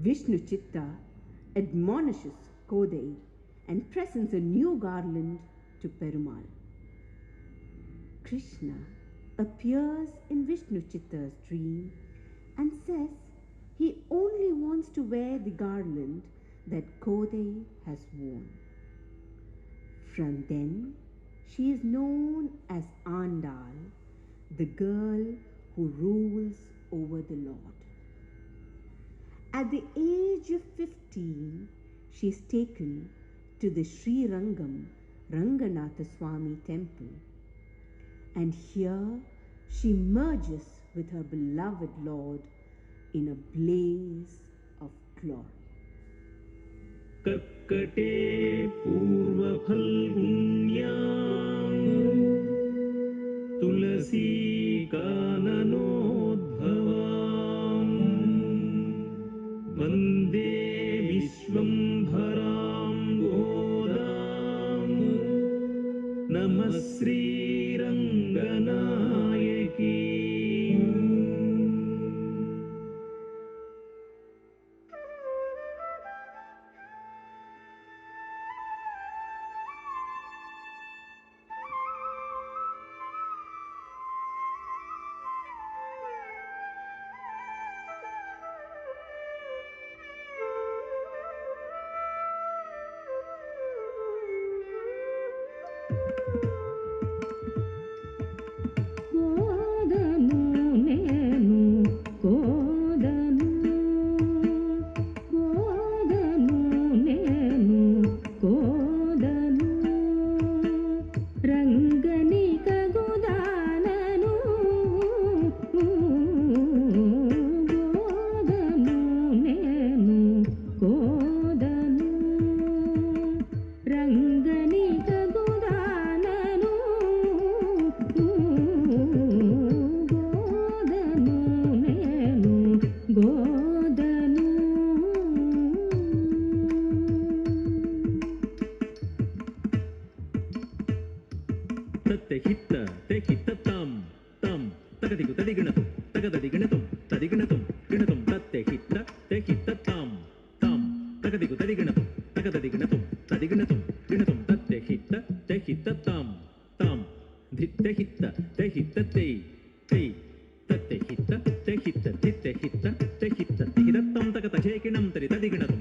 Vishnu Chitta admonishes Kodai and presents a new garland to Perumal. Krishna appears in Vishnu Chitta's dream and says he only wants to wear the garland that Kodai has worn. From then, she is known as Andal, the girl who rules over the Lord. At the age of 15, she is taken to the Sri Rangam Ranganatha Swami temple, and here she merges with her beloved Lord in a blaze of glory. कर्कटे पूर्वफल्गुण्यां तुलसी काननोद्भवां वन्दे विश्वम्भरां गोदां नमः श्रीरङ्गनायकी। Tadi